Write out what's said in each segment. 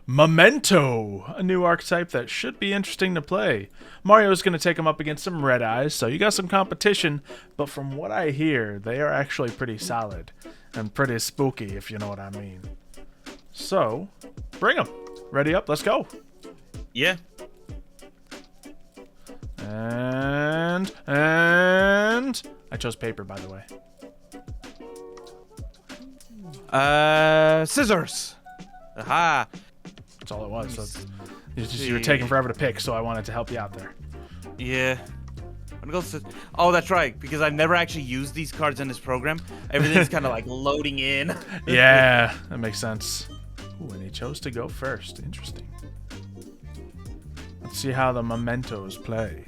Memento, a new archetype that should be interesting to play. Mario's going to take him up against some red eyes, so you got some competition, but from what I hear, they are actually pretty solid and pretty spooky, if you know what I mean. So, bring them. Ready up, let's go. Yeah. And I chose paper, by the way. Scissors. Aha. That's all it was. So you were taking forever to pick, so I wanted to help you out there. Yeah. I'm gonna go. Oh, that's right. Because I've never actually used these cards in this program. Everything's kind of like loading in. Yeah, that makes sense. Ooh, and he chose to go first. Interesting. Let's see how the Mementos play.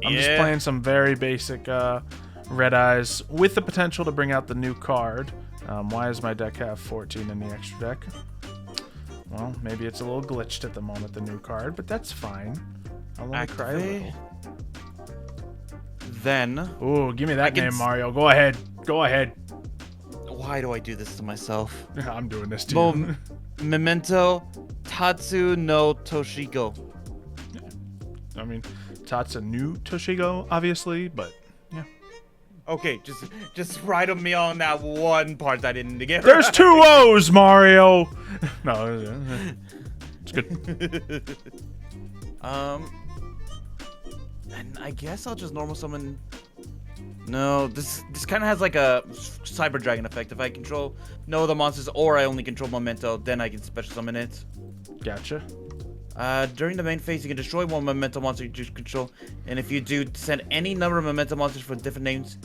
I'm just playing some very basic red eyes with the potential to bring out the new card. Why does my deck have 14 in the extra deck? Well, maybe it's a little glitched at the moment, the new card, but that's fine. I'll only cry a little. Then... Ooh, give me that name, Mario. Go ahead. Go ahead. Why do I do this to myself? I'm doing this to you. Memento Tatsu no Toshigo. Yeah. I mean, Tatsu new Toshigo, obviously, but yeah. Okay, just write me on that one part that I didn't get. There's two O's, Mario. No, it's good. And I guess I'll just normal summon. No, this kind of has like a Cyber Dragon effect. If I control no other monsters or I only control Memento, then I can special summon it. Gotcha. During the main phase, you can destroy one Memento monster you control, and if you do, send any number of Memento monsters for different names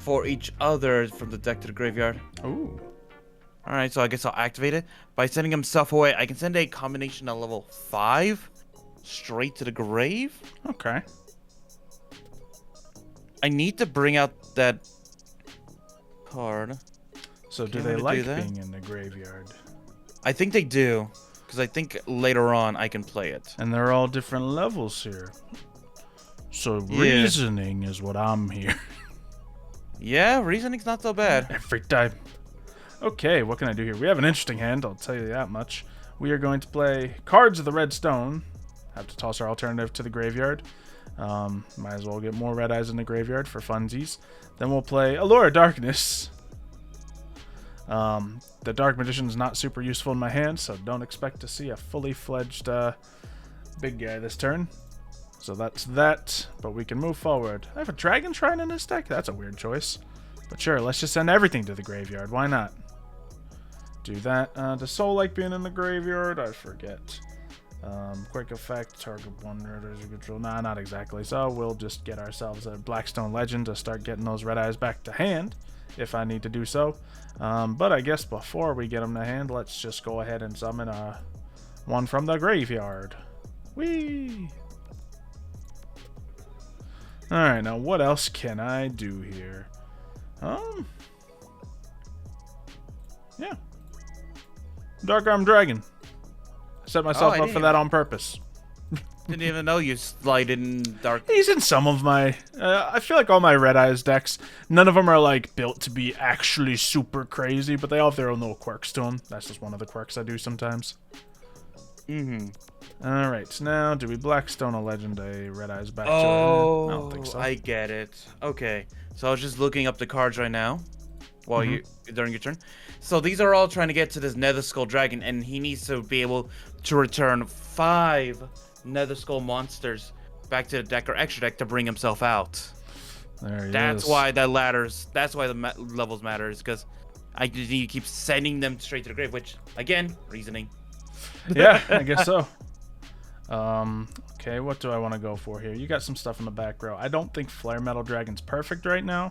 for each other from the deck to the graveyard. Ooh. Alright, so I guess I'll activate it. By sending himself away, I can send a combination at level 5 straight to the grave. Okay. I need to bring out that card. So do they like being in the graveyard? I think they do. Because I think later on I can play it. And they're all different levels here. So reasoning is what I'm here. Yeah, reasoning's not so bad. Every time. Okay, what can I do here? We have an interesting hand, I'll tell you that much. We are going to play Cards of the Red Stone. Have to toss our alternative to the graveyard. Might as well get more red eyes in the graveyard for funsies. Then we'll play Allure of Darkness. The Dark Magician is not super useful in my hand, so don't expect to see a fully fledged big guy this turn. So that's that, but we can move forward. I have a Dragon Shrine in this deck? That's a weird choice. But sure, let's just send everything to the graveyard. Why not? Do that. Does Soul like being in the graveyard? I forget. Quick effect, target one red as you control. Nah, not exactly. So we'll just get ourselves a Blackstone Legend to start getting those red eyes back to hand, if I need to do so. But I guess before we get them to hand, let's just go ahead and summon one from the graveyard. Whee! Alright, now what else can I do here? Yeah. Dark Arm Dragon. Set myself up for that on purpose. Didn't even know you slide in Dark. He's in some of my... I feel like all my Red Eyes decks, none of them are like built to be actually super crazy, but they all have their own little quirks to them. That's just one of the quirks I do sometimes. Alright, now do we Blackstone a Legend a Red Eyes back to her? I don't think so. I get it. Okay, so I was just looking up the cards right now while during your turn. So these are all trying to get to this Nether Skull Dragon, and he needs to be able to return 5 Nether Skull monsters back to the deck or extra deck to bring himself out. That's why that ladders. That's why the levels matters, because I just need to keep sending them straight to the grave. Which again, reasoning. Yeah, I guess so. Okay, what do I want to go for here? You got some stuff in the back row. I don't think Flare Metal Dragon's perfect right now,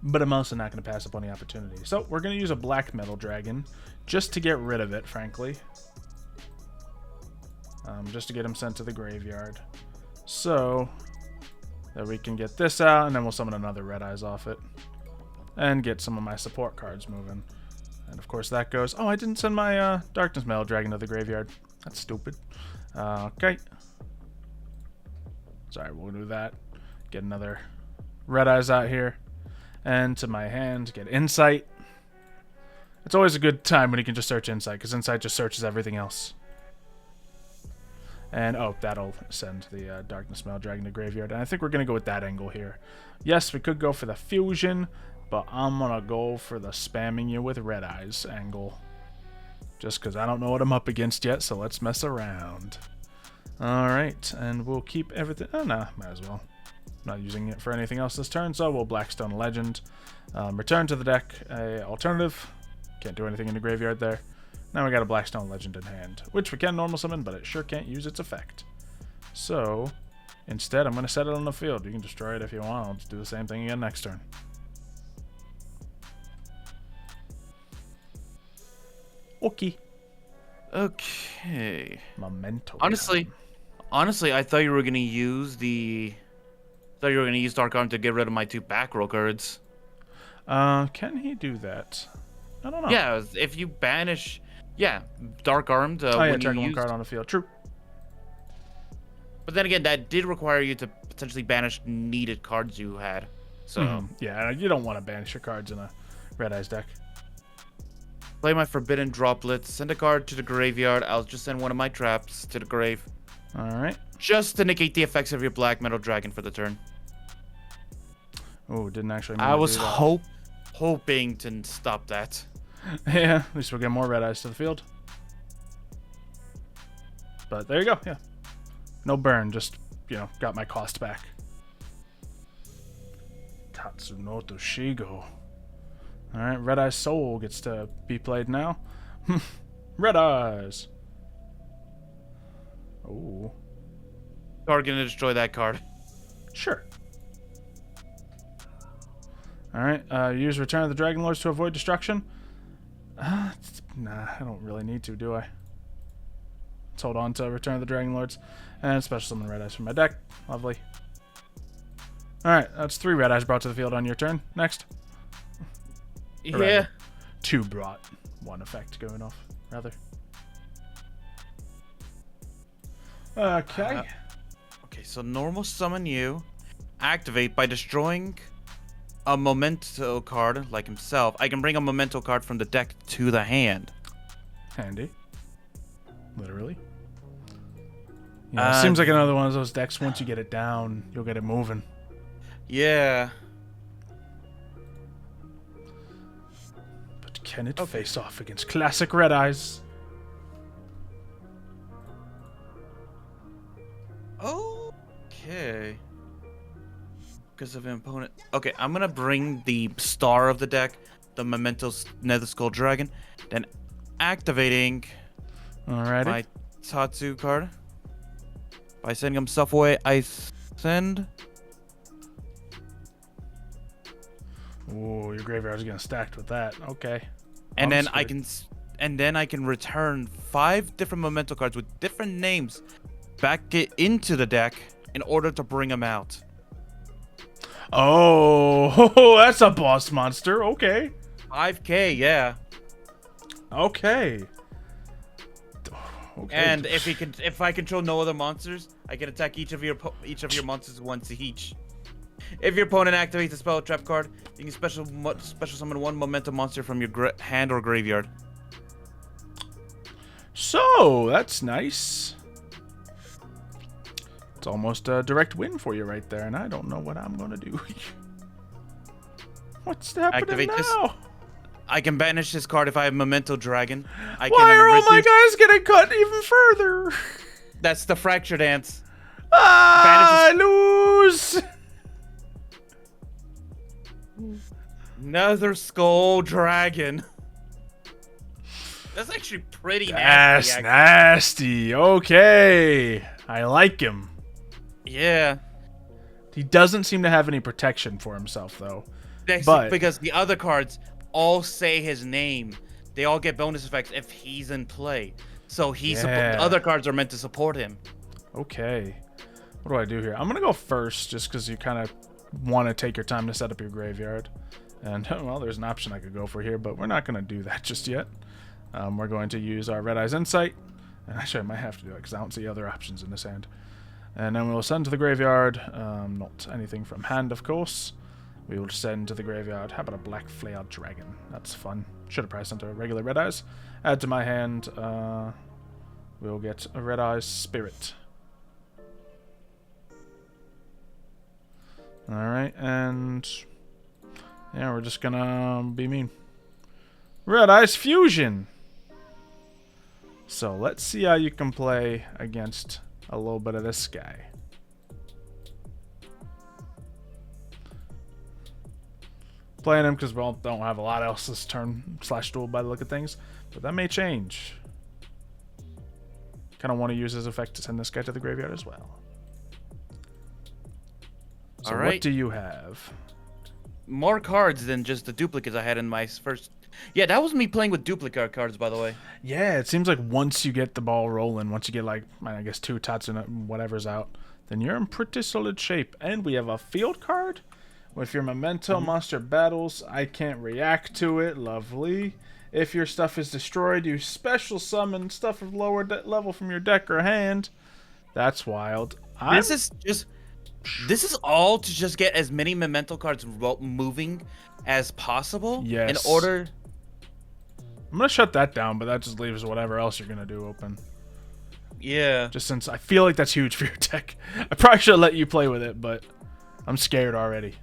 but I'm also not going to pass up on the opportunity. So we're going to use a Black Metal Dragon just to get rid of it, frankly. Just to get him sent to the graveyard. So that we can get this out, and then we'll summon another Red Eyes off it. And get some of my support cards moving. And of course that goes... Oh, I didn't send my Darkness Metal Dragon to the graveyard. That's stupid. Okay. Sorry, we'll do that. Get another Red Eyes out here. And to my hand, get Insight. It's always a good time when you can just search Insight, because Insight just searches everything else. And, oh, that'll send the Darkness Mail Dragon to graveyard. And I think we're going to go with that angle here. Yes, we could go for the fusion, but I'm going to go for the spamming you with Red Eyes angle. Just because I don't know what I'm up against yet, so let's mess around. Alright, and we'll keep everything... Oh, nah, might as well. Not using it for anything else this turn, so we'll Blackstone Legend. Return to the deck a alternative. Can't do anything in the graveyard there. Now we got a Blackstone Legend in hand, which we can normal summon, but it sure can't use its effect. So, instead, I'm going to set it on the field. You can destroy it if you want. I'll just do the same thing again next turn. Okay. Okay. Memento. Honestly, I thought you were gonna use Dark Arm to get rid of my 2 back row cards. Can he do that? I don't know. Yeah, if you banish, Dark Armed. Oh yeah, when turn you one use... card on the field. True. But then again, that did require you to potentially banish needed cards you had. So yeah, you don't want to banish your cards in a Red Eyes deck. Play my Forbidden Droplet, send a card to the graveyard. I'll just send one of my traps to the grave. Alright. Just to negate the effects of your Black Metal Dragon for the turn. Oh, didn't actually mean I to was do that. hoping to stop that. Yeah, at least we'll get more Red Eyes to the field. But there you go, yeah. No burn, just, you know, got my cost back. Tatsunoto Shigo. Alright, Red Eyes Soul gets to be played now. Red Eyes! Oh. Are gonna destroy that card. Sure. Alright, use Return of the Dragon Lords to avoid destruction. Nah, I don't really need to, do I? Let's hold on to Return of the Dragon Lords. And Special Summon Red Eyes from my deck. Lovely. Alright, that's 3 Red Eyes brought to the field on your turn. Next. Yeah. Rather, 2 brought. 1 effect going off, rather. Okay. Okay, so normal summon you. Activate by destroying a Memento card like himself. I can bring a Memento card from the deck to the hand. Handy. Literally. Yeah, it seems like another one of those decks, once you get it down, you'll get it moving. Yeah. But can it face off against classic Red Eyes? Okay. Because of an opponent. Okay, I'm gonna bring the star of the deck, the Mementos Nether Skull Dragon, then activating my Tatsu card. By sending himself away, I send. Ooh, your graveyard's getting stacked with that. Okay. And then I can return 5 different Memento cards with different names back into the deck in order to bring them out. Oh, that's a boss monster. Okay. 5k, yeah. Okay. Okay. And if I control no other monsters, I can attack each of your monsters once each. If your opponent activates a spell trap card, you can special summon 1 Momentum monster from your hand or graveyard. So that's nice. It's almost a direct win for you right there, and I don't know what I'm gonna do. What's happening now? I can banish this card if I have Memento Dragon. Why are all my guys getting cut even further? That's the Fracture Dance. I lose. Nether Skull Dragon. That's actually pretty nasty. That's nasty. Okay. I like him. Yeah. He doesn't seem to have any protection for himself, though. Because the other cards all say his name. They all get bonus effects if he's in play. So the other cards are meant to support him. Okay. What do I do here? I'm going to go first just because you kind of want to take your time to set up your graveyard. And, well, there's an option I could go for here, but we're not going to do that just yet. We're going to use our Red Eyes Insight. And actually, I might have to do it because I don't see other options in this hand. And then we'll send to the graveyard. Not anything from hand, of course. We will send to the graveyard. How about a Black Flailed Dragon? That's fun. Should have probably sent a regular Red Eyes. Add to my hand. We'll get a Red Eyes Spirit. All right, and yeah, we're just gonna be mean. Red Eyes Fusion. So let's see how you can play against a little bit of this guy. Playing him because we don't have a lot else this turn / duel by the look of things, but that may change. Kind of want to use his effect to send this guy to the graveyard as well. So All right. what do you have? More cards than just the duplicates I had in my first. Yeah, that was me playing with duplicate cards, by the way. Yeah, it seems like once you get the ball rolling, once you get like, I guess 2 tots and whatever's out, then you're in pretty solid shape. And we have a field card with your Memento monster battles. I can't react to it. Lovely. If your stuff is destroyed, you special summon stuff of lower level from your deck or hand. That's wild. This is all to just get as many Memento cards moving as possible. Yes. In order. I'm going to shut that down, but that just leaves whatever else you're going to do open. Yeah. Just since I feel like that's huge for your deck. I probably should let you play with it, but I'm scared already.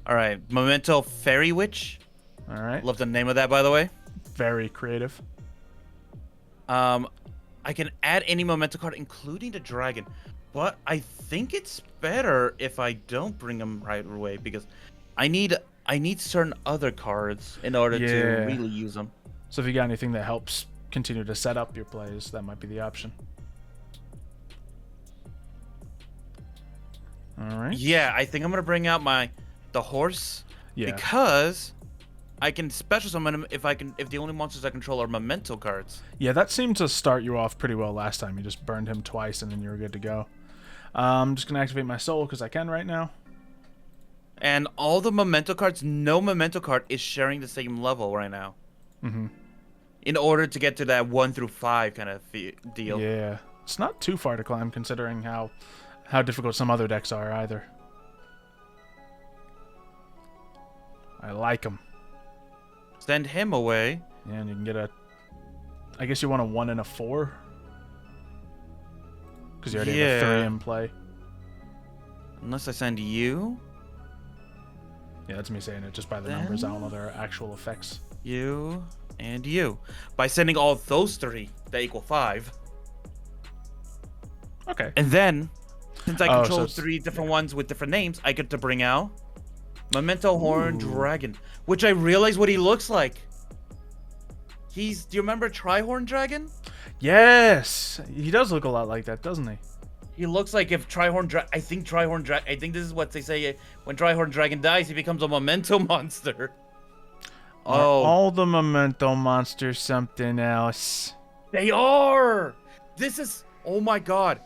All right. Memento Fairy Witch. All right. Love the name of that, by the way. Very creative. I can add any Memento card, including the dragon. But I think it's better if I don't bring them right away, because I need certain other cards in order to really use them. So if you got anything that helps continue to set up your plays, that might be the option. All right. Yeah, I think I'm gonna bring out the horse. Yeah. Because I can special summon him if the only monsters I control are Memento cards. Yeah, that seemed to start you off pretty well last time. You just burned him twice and then you were good to go. I'm just gonna activate my soul because I can right now. And all the Memento cards, no Memento card is sharing the same level right now. Mm-hmm. In order to get to that 1 through 5 kind of deal. Yeah, it's not too far to climb considering how difficult some other decks are either. I like him. Send him away. Yeah, and you can get a. I guess you want a 1 and a 4. Because you already have a 3 in play. Unless I send you. Yeah, that's me saying it just by the numbers. I don't know their actual effects. You and you. By sending all those 3, they equal 5. Okay. And then, since I control so 3 different ones with different names, I get to bring out Memento Horn Dragon, which I realize what he looks like. Do you remember Trihorn Dragon? Yes, he does look a lot like that, doesn't he? He looks like if Trihorn Dragon. I think this is what they say when Trihorn Dragon dies, he becomes a Memento monster. Are all the Memento monsters something else? They are. This is. Oh my God,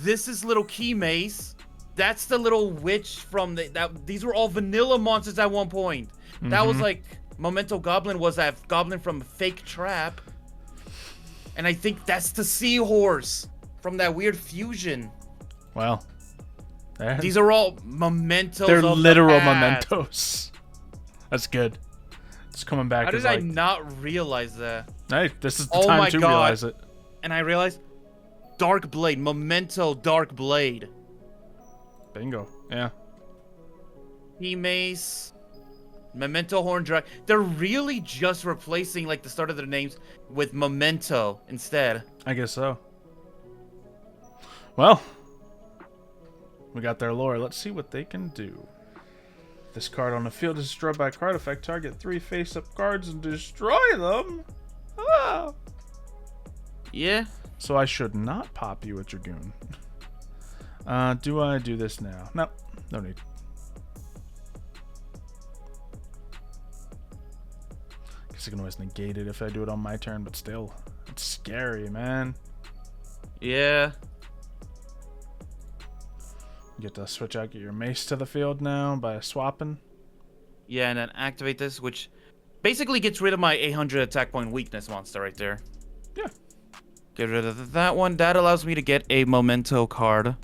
this is little Key Mace. That's the little witch from these were all vanilla monsters at one point. That was like Memento Goblin was that goblin from Fake Trap. And I think that's the seahorse from that weird fusion. Well, these are all mementos. They're of literal the past. mementos. That's good. It's coming back. How did I not realize that? Hey, this is the time to realize it. And I realized Dark Blade, Memento Dark Blade. Bingo. Yeah. Key Mace, Memento Horn Dragon. They're really just replacing like the start of their names with Memento instead. I guess so. Well, we got their lore. Let's see what they can do. This card on the field is destroyed by a card effect. Target 3 face-up cards and destroy them. Ah. Yeah. So I should not pop you a Dragoon. Do I do this now? No, no need. Guess I can always negate it if I do it on my turn, but still, it's scary, man. Yeah. You get to switch out, get your mace to the field now by swapping. Yeah, and then activate this, which basically gets rid of my 800 attack point weakness monster right there. Yeah. Get rid of that one. That allows me to get a Memento card.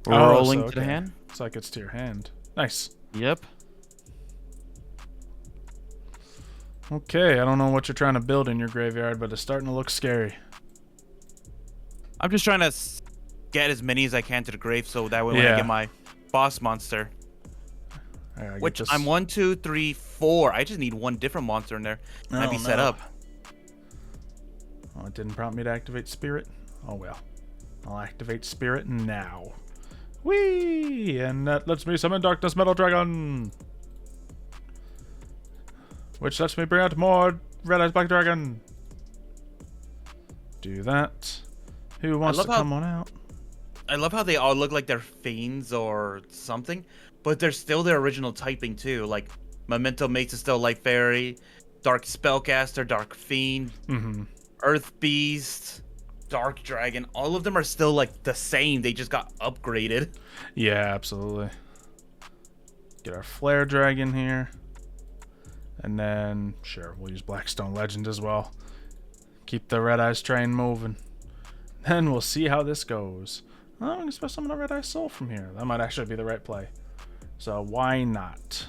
Rolling to the hand. So it gets to your hand. Nice. Yep. Okay, I don't know what you're trying to build in your graveyard, but it's starting to look scary. I'm just trying to get as many as I can to the grave, so that way when I get my boss monster, There, Which I'm 1, 2, 3, 4. I just need one different monster in there. Might be set up. Oh, it didn't prompt me to activate Spirit. Oh well. I'll activate Spirit now. Whee! And that lets me summon Darkness Metal Dragon. Which lets me bring out more Red Eyes Black Dragon. Do that. Who wants to come on out? I love how they all look like they're fiends or something, but they're still their original typing too. Like Memento makes it still Light Fairy, Dark Spellcaster, Dark Fiend, Earth Beast, Dark Dragon. All of them are still like the same. They just got upgraded. Yeah, absolutely. Get our Flare Dragon here. And then, sure, we'll use Blackstone Legend as well. Keep the Red Eyes train moving. Then we'll see how this goes. Oh, I'm going to special summon a Red Eye Soul from here. That might actually be the right play. So why not?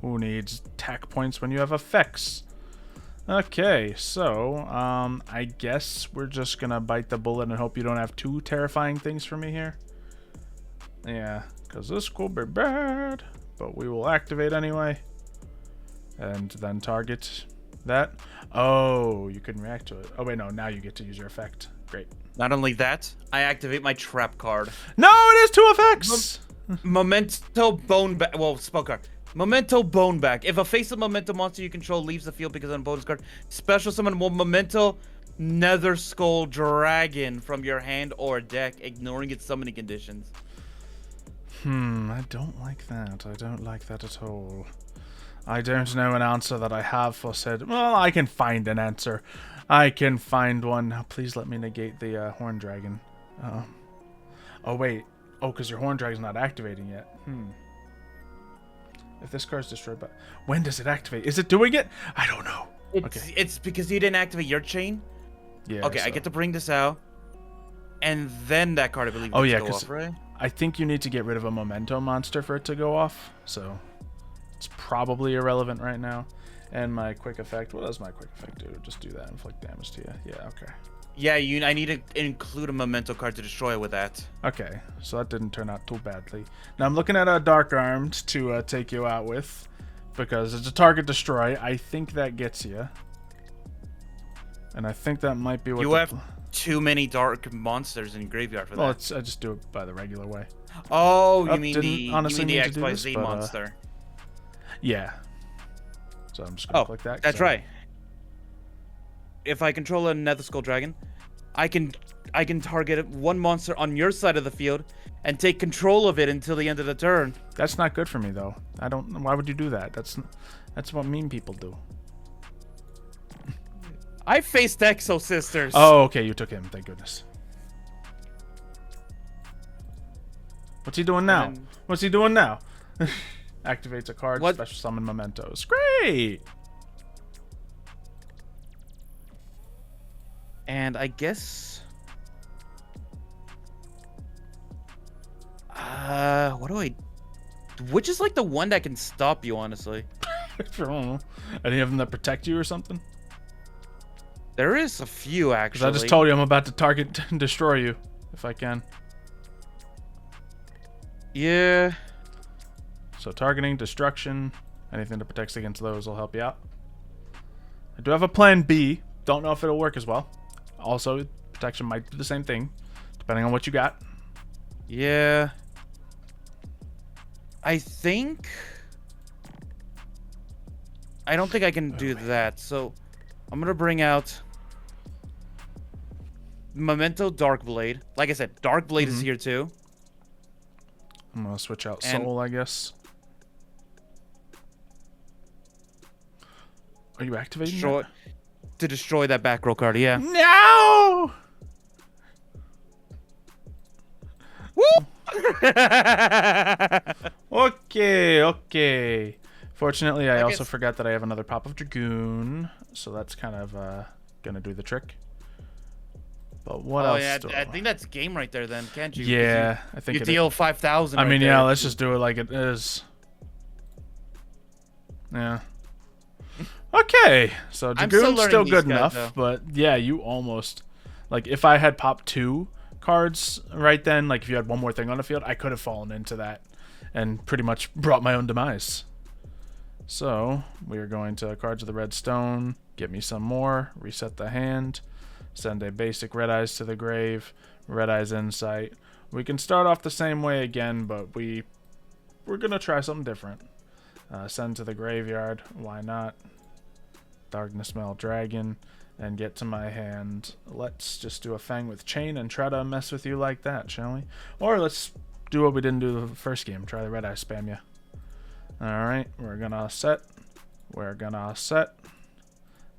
Who needs attack points when you have effects? Okay, so I guess we're just going to bite the bullet and hope you don't have too terrifying things for me here. Yeah, because this could be bad. But we will activate anyway. And then target that. Oh, you couldn't react to it. Oh, wait, no. Now you get to use your effect. Great. Not only that, I activate my trap card. No, it has 2 effects! Memento Bone Back. Well, spell card. Memento Bone Back. If a face-up Memento monster you control leaves the field because of a bonus card, special summon one Memento Nether Skull Dragon from your hand or deck, ignoring its summoning conditions. I don't like that. I don't like that at all. I don't know an answer that I have for said. Well, I can find an answer. I can find one. Now, please let me negate the Horn Dragon. Oh, wait. Oh, because your Horn Dragon's not activating yet. If this card's destroyed, but when does it activate? Is it doing it? I don't know. It's because you didn't activate your chain. Yeah. Okay, so I get to bring this out. And then that card, I believe, oh, yeah, go off, right? I think you need to get rid of a Memento monster for it to go off, so it's probably irrelevant right now. And my quick effect, what does my quick effect do? Just do that, inflict damage to you. Yeah, okay. Yeah, I need to include a Memento card to destroy it with that. Okay, so that didn't turn out too badly. Now I'm looking at a Dark Armed to take you out with, because it's a target destroy. I think that gets you. And I think that might be what you have too many dark monsters in graveyard for that. Well, I just do it by the regular way. Oh, you mean the XYZ monster? Yeah. So I'm just gonna click that. That's right. If I control a Nether Skull Dragon, I can target one monster on your side of the field and take control of it until the end of the turn. That's not good for me though. I don't. Why would you do that? That's what mean people do. I faced Exo Sisters. Oh, okay, you took him. Thank goodness. What's he doing now? What's he doing now? Activates a card, special summon Mementos. Great! And I guess... what do I... Which is like the one that can stop you, honestly? I don't know. Any of them that protect you or something? There is a few, actually. I just told you I'm about to target and destroy you, if I can. Yeah. So targeting, destruction, anything that protects against those will help you out. I do have a plan B. Don't know if it'll work as well. Also, protection might do the same thing, depending on what you got. Yeah. I think... I don't think I can do that, so I'm going to bring out... Memento Darkblade. Like I said, Darkblade is here too. I'm gonna switch out Soul, I guess. Are you activating that? To destroy that back row card, yeah. No! Woo! Okay. Fortunately, I also forgot that I have another Pop of Dragoon, so that's kind of gonna do the trick. But what else? Yeah, I think that's game right there then, can't you? Yeah, I think you deal 5,000. I mean, yeah, let's just do it like it is. Yeah. Okay, so Dragoon's still good enough, but yeah, you almost... Like, if I had popped 2 cards right then, like if you had one more thing on the field, I could have fallen into that. and pretty much brought my own demise. So we are going to Cards of the Red Stone, get me some more, reset the hand, send a basic Red Eyes to the grave, Red Eyes Insight. We can start off the same way again, but we're gonna try something different. Send to the graveyard, why not? Darkness Mail Dragon, and get to my hand. Let's just do a Fang with Chain and try to mess with you like that, shall we? Or let's do what we didn't do the first game, try the Red Eye spam you. Alright, we're gonna set. We're gonna set.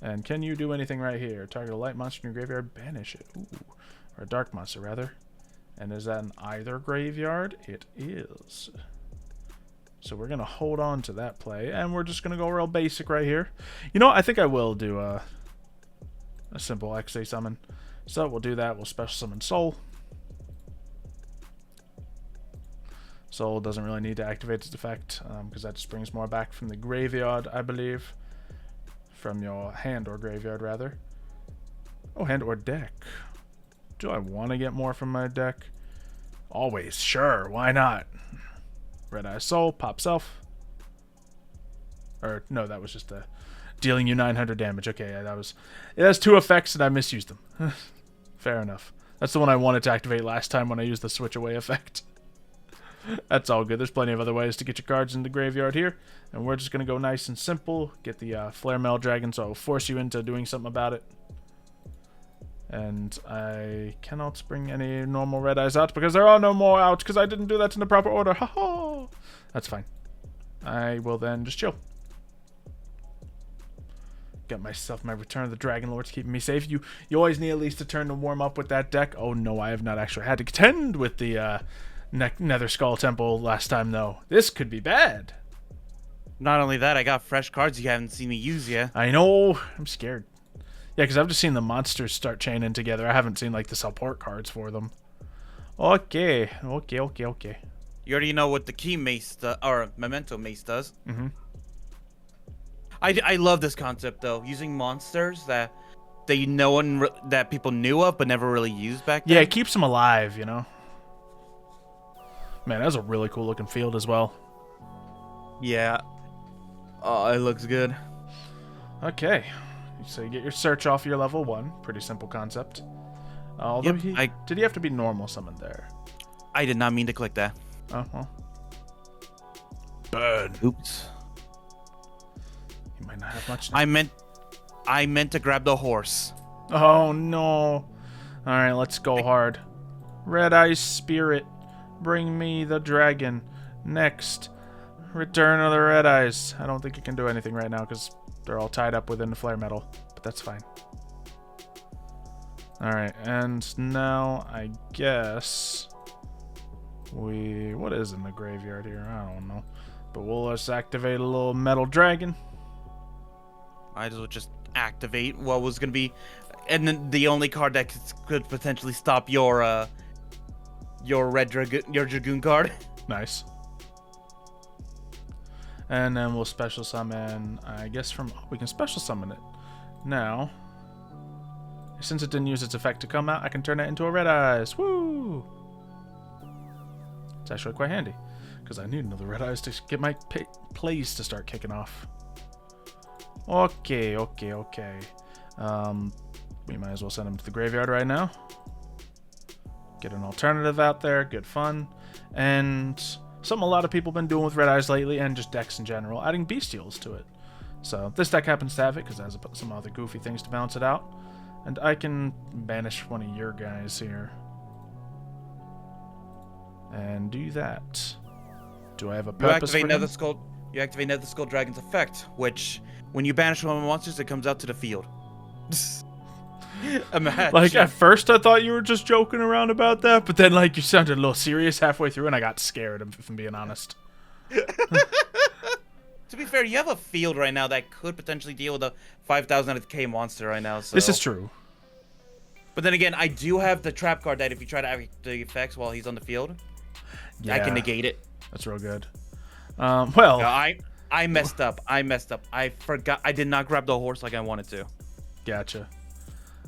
And can you do anything right here? Target a light monster in your graveyard, banish it. Ooh. Or a dark monster, rather. And is that in either graveyard? It is. So we're gonna hold on to that play, and we're just gonna go real basic right here. You know, I think I will do a simple XA summon. So we'll do that. We'll special summon Soul. Soul doesn't really need to activate its effect, because that just brings more back from the graveyard, I believe. From your hand or graveyard, rather. Oh, hand or deck. Do I want to get more from my deck? Always, sure, why not? Red Eye Soul, pop self. Or, no, that was just dealing you 900 damage. Okay, yeah, it has 2 effects and I misused them. Fair enough. That's the one I wanted to activate last time when I used the switch away effect. That's all good. There's plenty of other ways to get your cards in the graveyard here. And we're just going to go nice and simple. Get the Flare Mail Dragon, so I'll force you into doing something about it. And I cannot bring any normal Red Eyes out because there are no more out because I didn't do that in the proper order. Ha ha! That's fine. I will then just chill. Got myself my Return of the Dragon Lords keeping me safe. You always need at least a turn to warm up with that deck. Oh no, I have not actually had to contend with the Nether Skull Temple last time though. This could be bad. Not only that, I got fresh cards you haven't seen me use yet. I know. I'm scared. Yeah, because I've just seen the monsters start chaining together. I haven't seen, like, the support cards for them. Okay. You already know what the Key Mace, or Memento Mace does. Mm-hmm. I love this concept, though. Using monsters that that people knew of but never really used back then. Yeah, it keeps them alive, you know? Man, that's a really cool looking field as well. Yeah. Oh, it looks good. Okay. So you get your search off your level 1. Pretty simple concept. Although did he have to be normal summoned there? I did not mean to click that. Oh, well. Burn. Oops. You might not have much. I meant to grab the horse. Oh, no. Alright, let's go hard. Red Eye Spirit. Bring me the dragon. Next. Return of the Red Eyes. I don't think it can do anything right now because they're all tied up within the flare metal, but that's fine. Alright, and now I guess what is in the graveyard here? I don't know. But we'll just activate a little metal dragon. Might as well just activate what was going to be, and then the only card that could potentially stop your Dragoon card. Nice. And then we'll special summon, I guess we can special summon it. Now, since it didn't use its effect to come out, I can turn it into a Red Eyes. Woo! It's actually quite handy, because I need another Red Eyes to get my plays to start kicking off. Okay. We might as well send him to the graveyard right now. Get an alternative out there, good fun. And something a lot of people have been doing with Red Eyes lately, and just decks in general, adding Bestials to it. So this deck happens to have it, because it has some other goofy things to balance it out. And I can banish one of your guys here. And do that. Do I have a purpose for him? You activate Nether Skull Dragon's effect, which, when you banish one of the monsters, it comes out to the field. Imagine. Like, at first I thought you were just joking around about that, but then, like, you sounded a little serious halfway through, and I got scared, if I'm being honest. To be fair, you have a field right now that could potentially deal with a 5,000k monster right now. So. This is true. But then again, I do have the trap card that if you try to activate the effects while he's on the field, I can negate it. That's real good. Well... No, I messed up. I forgot. I did not grab the horse like I wanted to. Gotcha.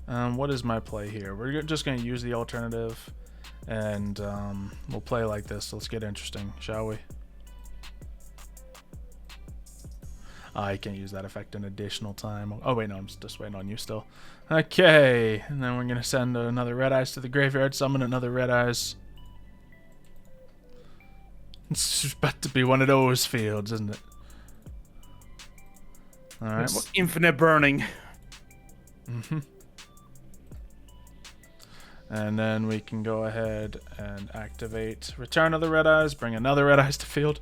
What is my play here? We're just going to use the alternative, and we'll play like this. Let's get interesting, shall we? I can't use that effect an additional time. Oh wait, no, I'm just waiting on you still. Okay, and then we're gonna send another Red Eyes to the graveyard, summon another Red Eyes. It's about to be one of those fields, isn't it? Alright. It's infinite burning. And then we can go ahead and activate Return of the Red Eyes, bring another Red Eyes to field.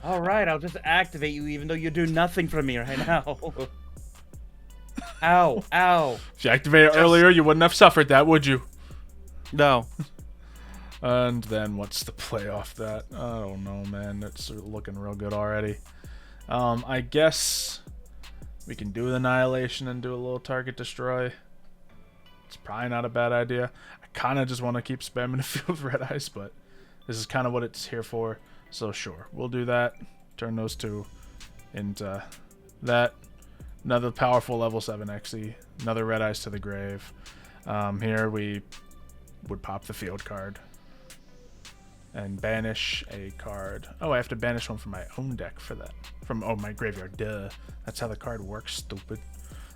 Alright, I'll just activate you even though you do nothing for me right now. Ow, ow. If you activated it earlier, you wouldn't have suffered that, would you? No. And then what's the play off that? I don't know, man. It's looking real good already. I guess we can do the Annihilation and do a little target destroy. It's probably not a bad idea. I kind of just want to keep spamming the field with Red Eyes, but this is kind of what it's here for. So sure, we'll do that. Turn those two into that. Another powerful level 7 XE. Another Red Eyes to the grave. Here we would pop the field card. And banish a card. Oh, I have to banish one from my own deck for that. From, oh, my graveyard. Duh. That's how the card works, stupid.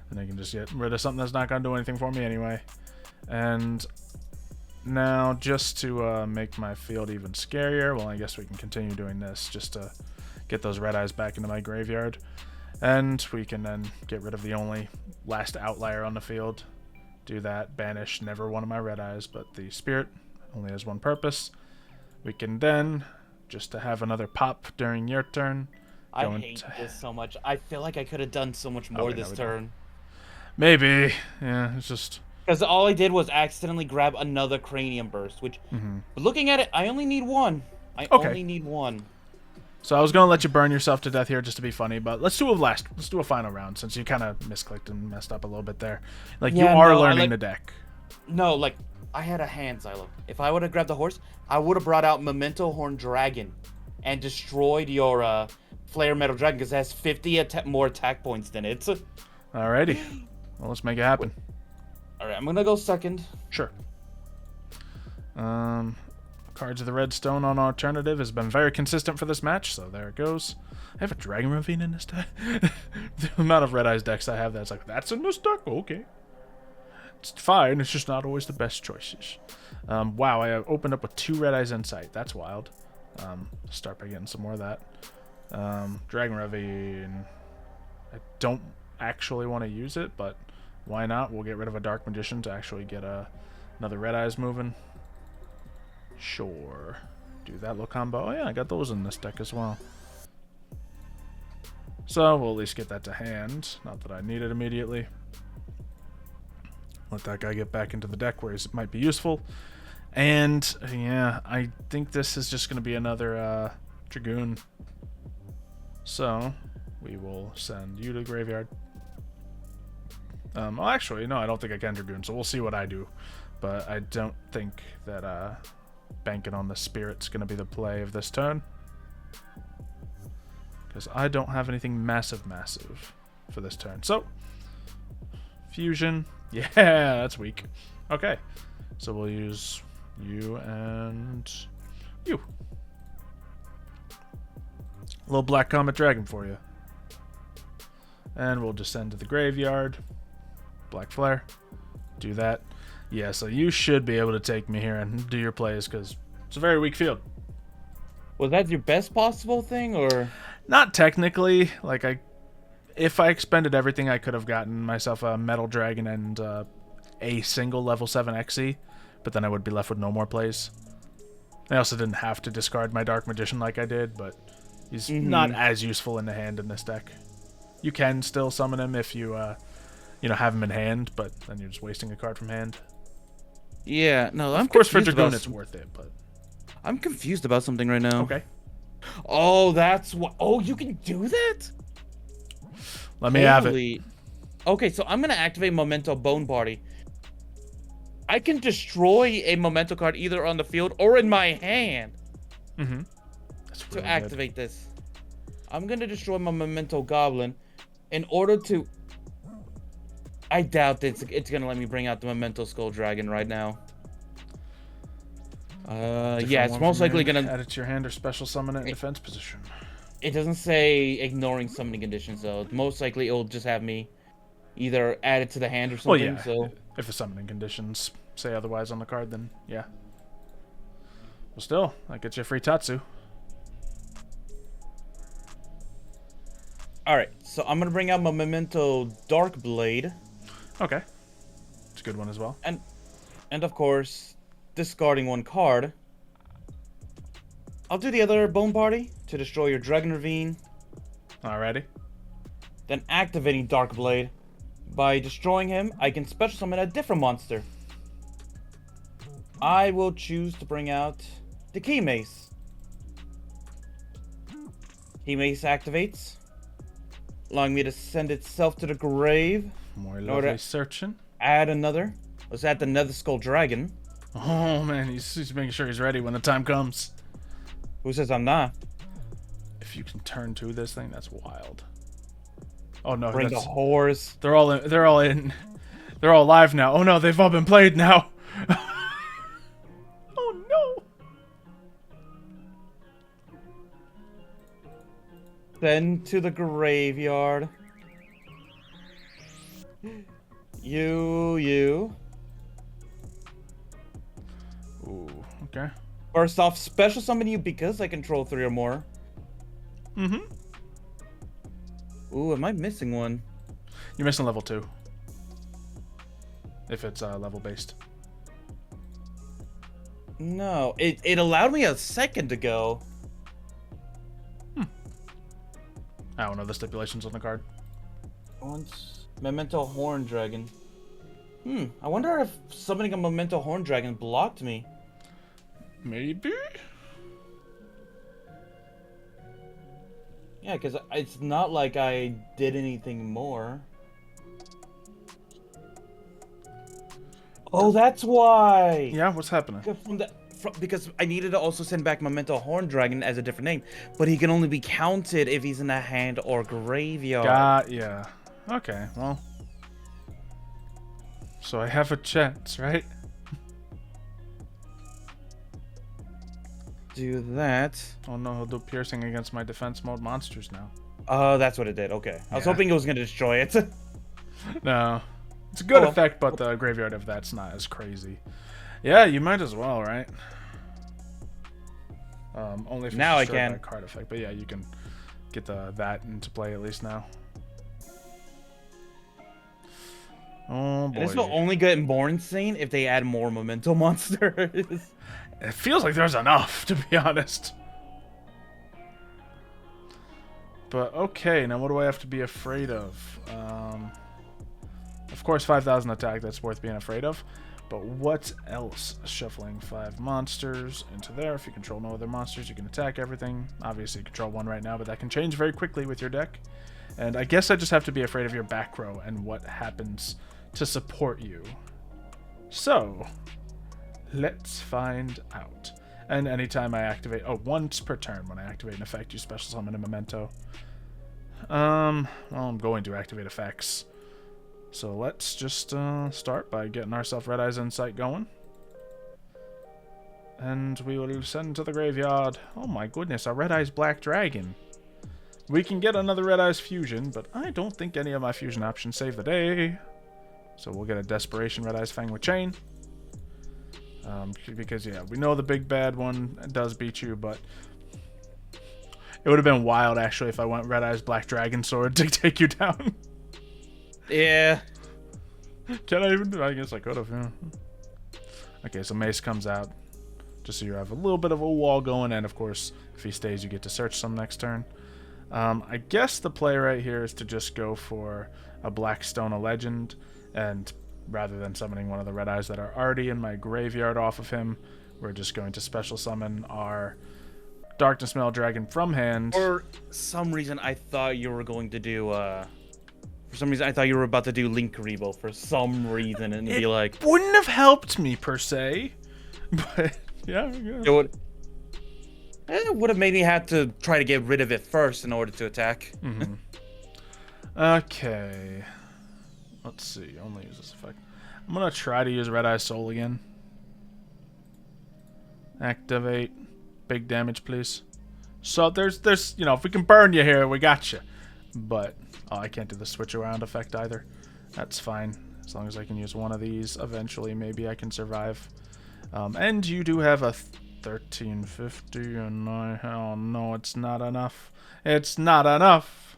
And I can just get rid of something that's not going to do anything for me anyway. And now, just to make my field even scarier, well, I guess we can continue doing this just to get those Red Eyes back into my graveyard. And we can then get rid of the only last outlier on the field. Do that. Banish never one of my Red Eyes, but the Spirit only has one purpose. We can then, just to have another pop during your turn. I hate this so much. I feel like I could have done so much more this turn. Maybe. Yeah, it's just... Because all I did was accidentally grab another Cranium Burst, which, looking at it, I only need one. I only need one. So I was going to let you burn yourself to death here just to be funny, but let's do a final round since you kind of misclicked and messed up a little bit there. Like, yeah, you are learning the deck. No, like, I had a hand, Xylo. If I would have grabbed the horse, I would have brought out Memento Horn Dragon and destroyed your Flare Metal Dragon because it has 50 more attack points than it. Alrighty. Well, let's make it happen. Alright, I'm going to go second. Sure. Cards of the Redstone on alternative has been very consistent for this match, so there it goes. I have a Dragon Ravine in this deck. The amount of Red Eyes decks I have, that's like, that's in this deck? Okay. It's fine, it's just not always the best choices. Wow, I opened up with 2 Red Eyes Insight. That's wild. Start by getting some more of that. Dragon Ravine. I don't actually want to use it, but why not? We'll get rid of a Dark Magician to actually get another Red Eyes moving. Sure. Do that little combo. Oh yeah, I got those in this deck as well. So we'll at least get that to hand. Not that I need it immediately. Let that guy get back into the deck where it might be useful. And yeah, I think this is just going to be another Dragoon. So we will send you to the graveyard. Well, actually, no, I don't think I can Dragoon, so we'll see what I do. But I don't think that banking on the Spirit's going to be the play of this turn. Because I don't have anything massive for this turn. So, Fusion. Yeah, that's weak. Okay. So we'll use you and you. A little Black Comet Dragon for you. And we'll descend to the graveyard. Black Flare. Do that. Yeah, so you should be able to take me here and do your plays because it's a very weak field. Was that your best possible thing, or? Not technically. Like, if I expended everything, I could have gotten myself a Metal Dragon and a single level 7 XE, but then I would be left with no more plays. I also didn't have to discard my Dark Magician like I did, but he's not as useful in the hand in this deck. You can still summon him if you, have him in hand, but then you're just wasting a card from hand. Yeah, no, of course for Dragoon it's worth it, but I'm confused about something right now. Okay. Oh, that's what. Oh, you can do that? Let me have it. Okay, so I'm gonna activate Memento Bone Party. I can destroy a Memento card either on the field or in my hand. That's really to activate this. I'm gonna destroy my Memento Goblin in order to. I doubt it's gonna let me bring out the Memento Skull Dragon right now. Yeah, it's most likely gonna add it to your hand or special summon it in defense position. It doesn't say ignoring summoning conditions, though. Most likely, it'll just have me either add it to the hand or Well, something. yeah. So If the summoning conditions say otherwise on the card, then yeah. Well, still, that gets you a free Tatsu. all right, so I'm gonna bring out my Memento Dark Blade, Okay. It's a good one as well. and of course, discarding one card. I'll do the other Bone Party to destroy your Dragon Ravine, Alrighty. then activating Dark Blade. By destroying him, I can special summon a different monster. I will choose to bring out the Key Mace. Key Mace activates, allowing me to send itself to the grave. More order- lovely searching. Add another. Let's add the Nether Skull Dragon. Oh man, he's making sure he's ready when the time comes. Who says I'm not? If you can turn to this thing, that's wild. Oh no, Bring the that's, horse. they're all in. They're all live now. Oh no, they've all been played now. Oh no. Send to the graveyard. You. Ooh, okay. First off, special summon you because I control 3 or more. Mm-hmm. Ooh, am I missing one? You're missing level 2. If it's level based. No, it allowed me a second ago. I don't know the stipulations on the card. Once Memento Horn Dragon. I wonder if summoning a Memento Horn Dragon blocked me. Maybe. Yeah, because it's not like I did anything more. Oh, that's why! Yeah, what's happening? Because I needed to also send back Memento Horn Dragon as a different name, but he can only be counted if he's in the hand or graveyard. Yeah. Okay, well. So I have a chance, right? Do that. Oh no, he'll do piercing against my defense mode monsters now. Oh, that's what it did. Okay. I was Yeah. hoping it was going to destroy it. No. It's a good well. effect, but the graveyard of that's not as crazy. Yeah, you might as well, right? Only if it's Now I destroyed by can. a card effect, but yeah, you can get that into play at least now. Oh boy. And this will only get more insane if they add more Memento monsters. It feels like there's enough, to be honest. But okay, now what do I have to be afraid of? Of course, 5,000 attack, that's worth being afraid of. But what else? Shuffling 5 monsters into there. If you control no other monsters, you can attack everything. Obviously, you control 1 right now, but that can change very quickly with your deck. And I guess I just have to be afraid of your back row and what happens to support you. So, let's find out. And anytime I activate... Oh, once per turn when I activate an effect, you special summon a Memento. Well, I'm going to activate effects. So let's just start by getting ourselves Red Eye's Insight going. And we will send to the graveyard. Oh my goodness, a Red Eye's Black Dragon. We can get another Red Eye's Fusion, but I don't think any of my fusion options save the day. So we'll get a Desperation Red Eye's Fang with Chain. Because, yeah, we know the big bad one does beat you, but it would have been wild, actually, if I went Red Eye's Black Dragon Sword to take you down. Yeah. Can I even do it? I guess I could have, yeah. Okay, so Mace comes out. Just so you have a little bit of a wall going, and of course, if he stays, you get to search some next turn. I guess the play right here is to just go for a Blackstone, a Legend, and rather than summoning one of the Red Eyes that are already in my graveyard off of him, we're just going to special summon our Darkness Mail Dragon from hand. For some reason, I thought you were going to do, for some reason, I thought you were about to do Link Rebo for some reason, and be like... wouldn't have helped me, per se. But, yeah. It would have made me have to try to get rid of it first in order to attack. Mm-hmm. Okay. Let's see. Only use this effect. I'm going to try to use Red Eye Soul again. Activate. Big damage, please. So there's if we can burn you here, we got you. But I can't do the switch around effect either. That's fine. As long as I can use one of these, eventually maybe I can survive. And you do have a 1350, and oh no, it's not enough. It's not enough.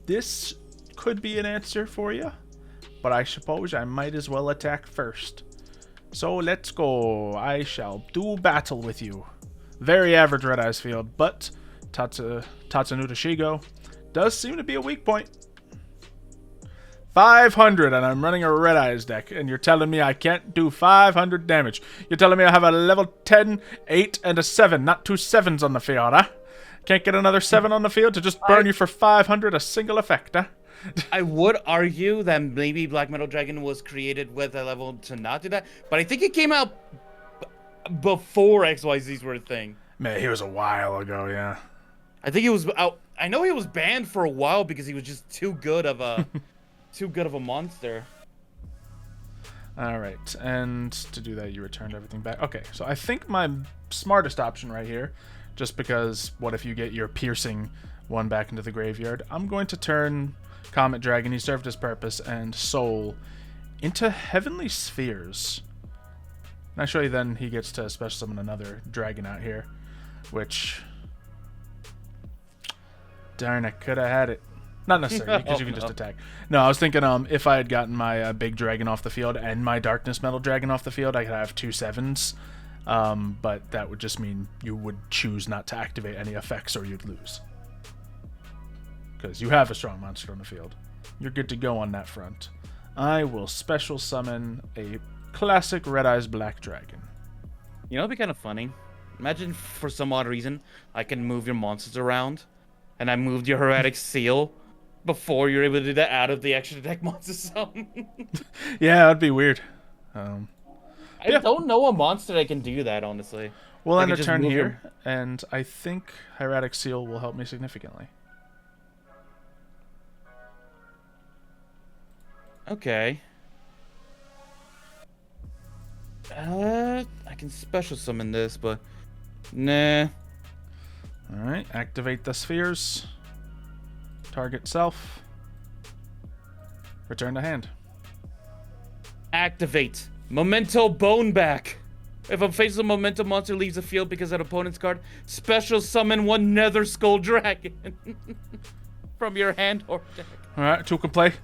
This could be an answer for you, but I suppose I might as well attack first. So let's go. I shall do battle with you. Very average Red Eyes field, but Tatsunute Shigo does seem to be a weak point. 500, and I'm running a Red Eyes deck, and you're telling me I can't do 500 damage. You're telling me I have a level 10, 8, and a 7, not 2 7s on the field, huh? Can't get another 7 on the field to just burn you for 500, a single effect, huh? I would argue that maybe Black Metal Dragon was created with a level to not do that, but I think it came out before XYZs were a thing. Man, he was a while ago, yeah. I think he was out. I know he was banned for a while because he was just too good of a monster. All right, and to do that, you returned everything back. Okay, so I think my smartest option right here, just because what if you get your piercing one back into the graveyard? I'm going to turn Comet Dragon, he served his purpose, and Soul into Heavenly Spheres. And actually, then he gets to special summon another dragon out here, which, darn, I could have had it. Not necessarily, because you can just attack. No, I was thinking if I had gotten my big dragon off the field and my darkness metal dragon off the field, I could have 2 7s. But that would just mean you would choose not to activate any effects or you'd lose. Because you have a strong monster on the field. You're good to go on that front. I will special summon a classic Red Eyes Black Dragon. You know, it'd be kind of funny. Imagine for some odd reason I can move your monsters around, and I moved your Heretic Seal before you're able to do that out of the extra deck monster summon. Yeah, that'd be weird. I don't know a monster that can do that, honestly. We'll end a turn here, and I think Hieratic Seal will help me significantly. Okay. I can special summon this, but nah. Alright, activate the spheres. Target self. Return to hand. Activate. Memento Boneback. If a faceless Memento monster leaves the field because of an opponent's card, special summon 1 Nether Skull Dragon from your hand or deck. Alright, 2 can play.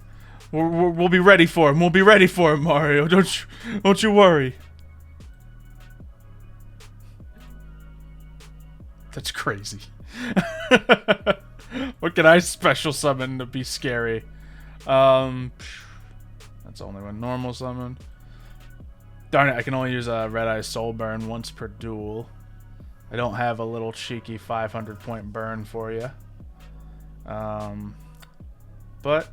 We'll be ready for him. We'll be ready for him, Mario. Don't you worry. That's crazy. What can I special summon to be scary? That's only one normal summon. Darn it, I can only use a Red Eye Soul Burn once per duel. I don't have a little cheeky 500 point burn for you. But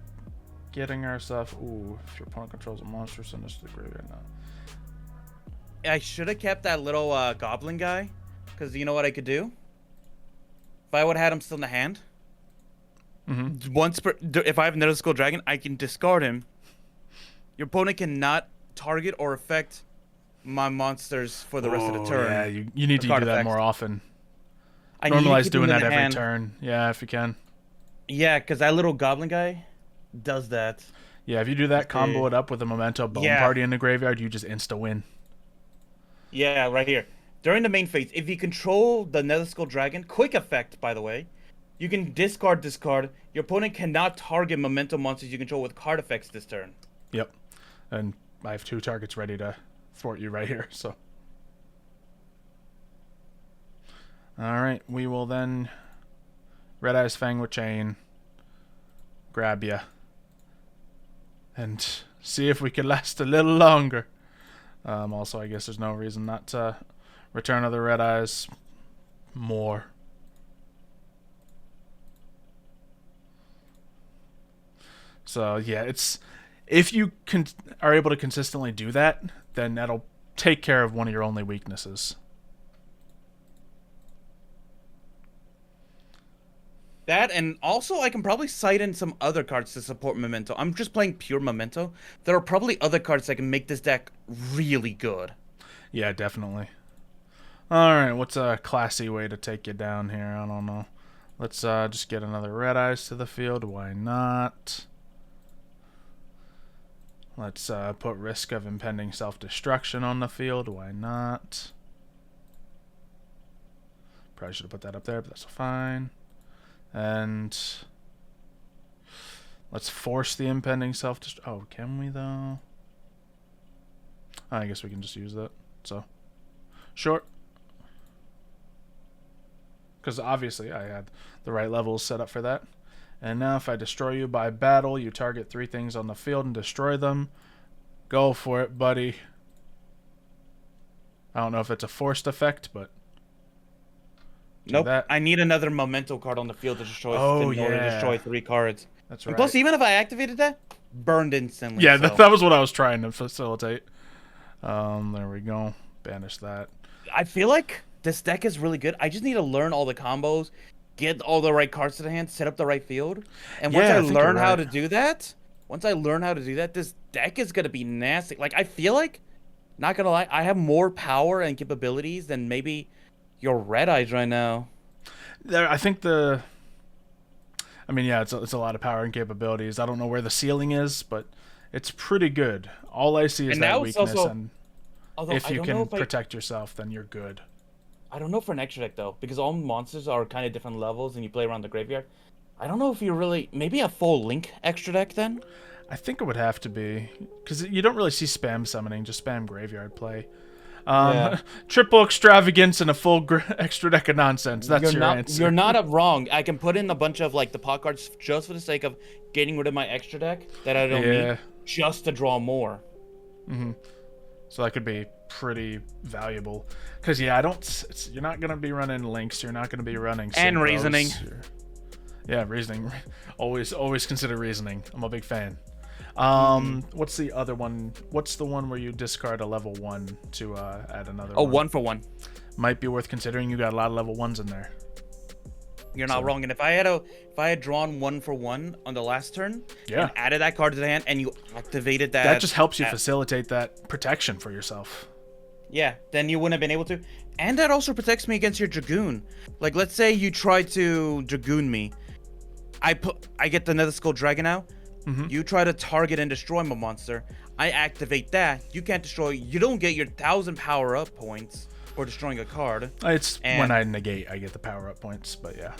getting ourselves... Ooh, if your opponent controls a monster, send this to the graveyard now. I should have kept that little goblin guy, because you know what I could do? If I would have had him still in the hand, if I have Nether Skull Dragon, I can discard him. Your opponent cannot target or affect my monsters for the rest of the turn. Yeah, you need to do that more often. Normalize doing that every turn. Yeah, if you can. Yeah, because that little goblin guy does that. Yeah, if you do that, combo it up with a Memento Bone Party in the graveyard, you just insta-win. Yeah, right here. During the main phase, if you control the Nether Skull Dragon, quick effect, by the way, you can discard this card. Your opponent cannot target Memento monsters you control with card effects this turn. Yep. And I have 2 targets ready to thwart you right here, so. Alright, we will then Red Eyes Fang with Chain, grab ya, and see if we can last a little longer. Also, I guess there's no reason not to return of the Red Eyes more. So, yeah, it's... If you are able to consistently do that, then that'll take care of one of your only weaknesses. That, and also I can probably cite in some other cards to support Memento. I'm just playing pure Memento. There are probably other cards that can make this deck really good. Yeah, definitely. Alright, what's a classy way to take you down here? I don't know. Let's just get another Red Eyes to the field. Why not? Let's put risk of impending self-destruction on the field. Why not? Probably should have put that up there, but that's fine. And let's force the impending self-destruction. Oh, can we though? I guess we can just use that. So, sure. Because obviously I had the right levels set up for that. And now if I destroy you by battle, you target 3 things on the field and destroy them. Go for it, buddy. I don't know if it's a forced effect, but... Nope. that. I need another memento card on the field to destroy in order to destroy 3 cards. That's And right. plus, even if I activated that, burned instantly. Yeah, so. that was what I was trying to facilitate. There we go. Banish that. I feel like this deck is really good. I just need to learn all the combos, get all the right cards to the hand, set up the right field. And once I learn how to do that, this deck is going to be nasty. Like, I feel like, not going to lie, I have more power and capabilities than maybe your Red Eyes right now. I think the... I mean, yeah, it's a lot of power and capabilities. I don't know where the ceiling is, but it's pretty good. All I see is that weakness, and if you can protect yourself, then you're good. I don't know for an extra deck, though, because all monsters are kind of different levels, and you play around the graveyard. I don't know if you really... Maybe a full Link extra deck, then? I think it would have to be, because you don't really see spam summoning, just spam graveyard play. Triple extravagance and a full extra deck of nonsense. That's your answer. You're not wrong. I can put in a bunch of like the pot cards just for the sake of getting rid of my extra deck that I don't need, just to draw more. So that could be pretty valuable. Because yeah, you're not gonna be running links. You're not gonna be running and reasoning. Yeah, reasoning. Always consider reasoning. I'm a big fan. What's the other one? What's the one where you discard a level 1 to add another one? 1 for 1. Might be worth considering. You got a lot of level 1s in there. You're not wrong. And if I had drawn 1 for 1 on the last turn, and added that card to the hand, and you activated that, just helps you facilitate that protection for yourself. Yeah, then you wouldn't have been able to. And that also protects me against your Dragoon. Like, let's say you try to Dragoon me. I get the Nether Skull Dragon out. You try to target and destroy my monster. I activate that. You can't destroy. You don't get your 1,000 power-up points for destroying a card. It's when I negate, I get the power-up points, but yeah.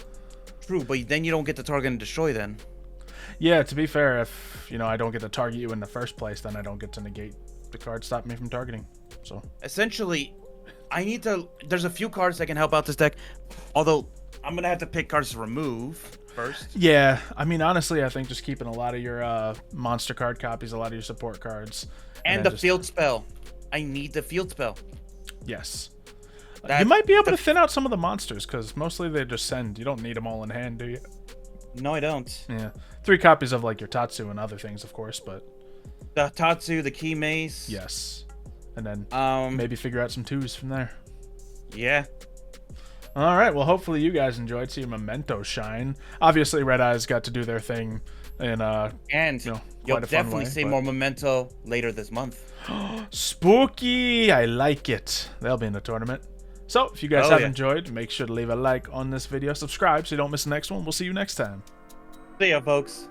True, but then you don't get to target and destroy then. Yeah, to be fair, if I don't get to target you in the first place, then I don't get to negate the card, stop me from targeting. So essentially, I need to... There's a few cards that can help out this deck, although I'm going to have to pick cards to remove first. Yeah, I mean, honestly, I think just keeping a lot of your monster card copies, a lot of your support cards. And the field spell. I need the field spell. Yes. You might be able to thin out some of the monsters, because mostly they just send. You don't need them all in hand, do you? No, I don't. Yeah. 3 copies of, like, your Tatsu and other things, of course, but... The Tatsu, the Key Mace. Yes. And then maybe figure out some 2s from there. Yeah. All right, well, hopefully you guys enjoyed seeing Memento shine. Obviously, Red Eyes got to do their thing in and you'll definitely see more Memento later this month. Spooky! I like it. They'll be in the tournament. So, if you guys have enjoyed, make sure to leave a like on this video. Subscribe so you don't miss the next one. We'll see you next time. See ya, folks.